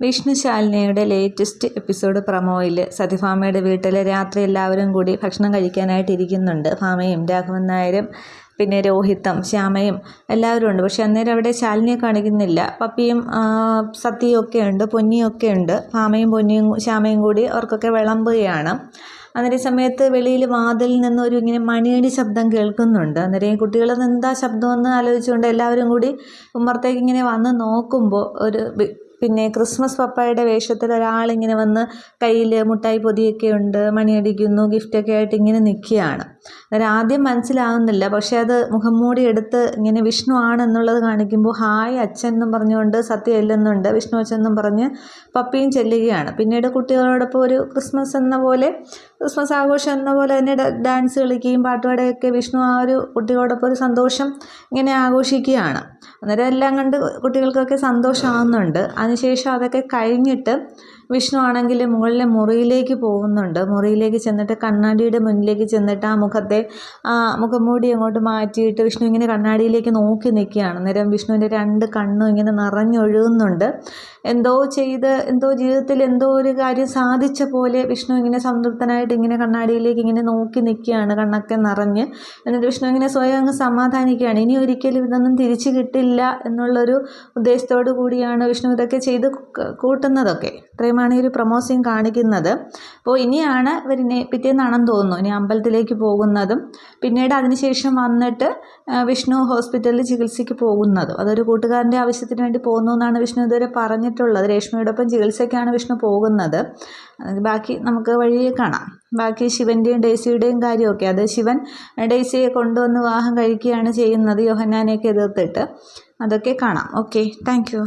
Vishnu ശാലിനിയുടെ latest episode പ്രൊമോയിൽ സത്യഭാമയുടെ വീട്ടിൽ രാത്രി എല്ലാവരും കൂടി ഭക്ഷണം കഴിക്കാനായിട്ട് ഇരിക്കുന്നുണ്ട്. ഭാമയും രാഘവൻ നായരും പിന്നെ രോഹിത്തും ശ്യാമയും എല്ലാവരും ഉണ്ട്. പക്ഷെ അന്നേരം അവിടെ ശാലിനിയെ കാണിക്കുന്നില്ല. പപ്പിയും സത്യയും ഒക്കെ ഉണ്ട്, പൊന്നിയൊക്കെ ഉണ്ട്. ഭാമയും പൊന്നിയും ശ്യാമയും കൂടി അവർക്കൊക്കെ വിളമ്പുകയാണ്. അന്നേരം സമയത്ത് വെളിയിൽ വാതിലിൽ നിന്നൊരു ഇങ്ങനെ മണിയടി ശബ്ദം കേൾക്കുന്നുണ്ട്. അന്നേരം ഈ കുട്ടികൾ എന്താ ശബ്ദമെന്ന് ആലോചിച്ചുകൊണ്ട് എല്ലാവരും കൂടി ഉമ്മറത്തേക്ക് ഇങ്ങനെ വന്ന് നോക്കുമ്പോൾ പിന്നെ ക്രിസ്മസ് പപ്പായുടെ വേഷത്തിൽ ഒരാളിങ്ങനെ വന്ന് കയ്യിൽ മുട്ടായി പൊതിയൊക്കെ ഉണ്ട്, മണിയടിക്കുന്നു, ഗിഫ്റ്റൊക്കെ ആയിട്ട് ഇങ്ങനെ നിൽക്കുകയാണ്. അന്നേരം ആദ്യം മനസ്സിലാകുന്നില്ല. പക്ഷേ അത് മുഖം മൂടി എടുത്ത് ഇങ്ങനെ വിഷ്ണു ആണെന്നുള്ളത് കാണിക്കുമ്പോൾ ഹായ് അച്ഛൻ എന്നും പറഞ്ഞുകൊണ്ട് സത്യം ചെല്ലുന്നുണ്ട്. വിഷ്ണു അച്ഛൻ എന്നും പറഞ്ഞ് പപ്പിയും ചെല്ലുകയാണ്. പിന്നീട് കുട്ടികളോടൊപ്പം ഒരു ക്രിസ്മസ് ആഘോഷം എന്ന പോലെ തന്നെ ഡാൻസ് കളിക്കുകയും പാട്ടുപാടുകയൊക്കെ വിഷ്ണു ആ ഒരു കുട്ടികളോടൊപ്പം ഒരു സന്തോഷം ഇങ്ങനെ ആഘോഷിക്കുകയാണ്. അന്നേരം എല്ലാം കണ്ട് കുട്ടികൾക്കൊക്കെ സന്തോഷമാകുന്നുണ്ട്. അതിനുശേഷം അതൊക്കെ കഴിഞ്ഞിട്ട് വിഷ്ണു ആണെങ്കിൽ മുകളിലെ മുറിയിലേക്ക് പോകുന്നുണ്ട്. മുറിയിലേക്ക് ചെന്നിട്ട് കണ്ണാടിയുടെ മുന്നിലേക്ക് ചെന്നിട്ട് ആ മുഖംമൂടി അങ്ങോട്ട് മാറ്റിയിട്ട് വിഷ്ണു ഇങ്ങനെ കണ്ണാടിയിലേക്ക് നോക്കി നിൽക്കുകയാണ്. അന്നേരം വിഷ്ണുവിൻ്റെ രണ്ട് കണ്ണും ഇങ്ങനെ നിറഞ്ഞൊഴുകുന്നുണ്ട്. എന്തോ ജീവിതത്തിൽ എന്തോ ഒരു കാര്യം സാധിച്ച പോലെ വിഷ്ണു ഇങ്ങനെ സംതൃപ്തനായിട്ട് ഇങ്ങനെ കണ്ണാടിയിലേക്ക് ഇങ്ങനെ നോക്കി നിൽക്കുകയാണ്, കണ്ണൊക്കെ നിറഞ്ഞ്. എന്നിട്ട് വിഷ്ണു ഇങ്ങനെ സ്വയം അങ്ങ് സമാധാനിക്കുകയാണ്. ഇനി ഒരിക്കലും ഇതൊന്നും തിരിച്ചു കിട്ടില്ല എന്നുള്ളൊരു ഉദ്ദേശത്തോടു കൂടിയാണ് വിഷ്ണു ഇതൊക്കെ ചെയ്ത് കൂട്ടുന്നതൊക്കെ. ഇത്രയുമാണ് ഈ ഒരു പ്രൊമോ സീൻ കാണിക്കുന്നത്. അപ്പോൾ ഇനിയാണ് ഇവരിനെ പിറ്റേന്നാണെന്ന് തോന്നുന്നു ഇനി അമ്പലത്തിലേക്ക് പോകുന്നതും പിന്നീട് അതിനുശേഷം വന്നിട്ട് വിഷ്ണു ഹോസ്പിറ്റലിൽ ചികിത്സയ്ക്ക് പോകുന്നതും. അതൊരു കൂട്ടുകാരൻ്റെ ആവശ്യത്തിന് വേണ്ടി പോകുന്നു എന്നാണ് വിഷ്ണു ഇതുവരെ പറഞ്ഞിട്ടുള്ളത്. രേഷ്മയോടൊപ്പം ചികിത്സയ്ക്കാണ് വിഷ്ണു പോകുന്നത്. ബാക്കി നമുക്ക് വഴിയെ കാണാം. ബാക്കി ശിവൻ്റെയും ഡെയ്സിയുടെയും കാര്യമൊക്കെ, അത് ശിവൻ ഡെയ്സിയെ കൊണ്ടുവന്ന് വിവാഹം കഴിക്കുകയാണ് ചെയ്യുന്നത് യോഹന്നാനെയൊക്കെ എതിർത്തിട്ട്. അതൊക്കെ കാണാം. Okay, thank you.